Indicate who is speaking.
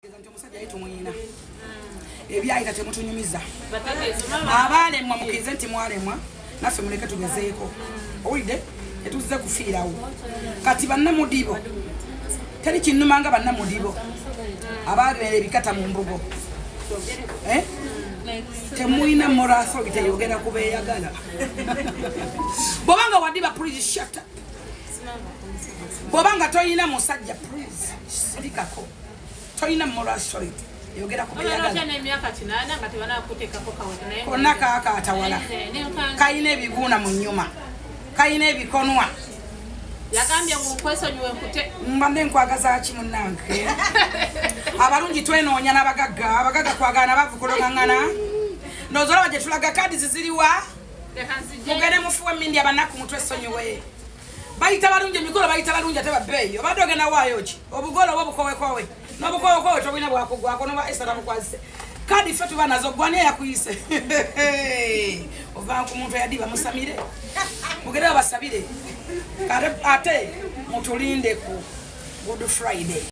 Speaker 1: Nti omusajja yetu muyina ebyayita temutunyumiza abaalemwa mukize nti mwalemwa naffe muleke tugezeeko owulidde etuzze kufiirawo kati bannamudibo teri kinnuma nga bannamudibo abaagera ebikata mu mbugo temuyina moral authority teyogera ku beeyagala bw'obanga wadiba please shut up bw'obanga toyina musajja please sirikako toyina moral authority yogera ku beeyagala konna kaaka atawala kayina ebiguuna mu nnyuma kayina ebikonwa
Speaker 2: yagambye nkwesonyiwe nkute
Speaker 1: mbadde nkwagaza ki munnange abalungi twenoonya n'abagagga abagagga kwagana bavukulogangana nozolaba gye tulaga kaadi ziziriwa mugende mufuwe mmindi abanaku mutwesonyiwe bayita balungi emikolo bayita balungi ate babbeeyi obadde ogenda waayo ki obugolo oba obukowekowe n'obukowekowe tobulina bwakugwako noba esala mukwazise kaadi ffe tuba nazo gwani eyakuyise ova ku muntu eyadiba musamire mugende babasabire ate mutulinde ku Good Friday.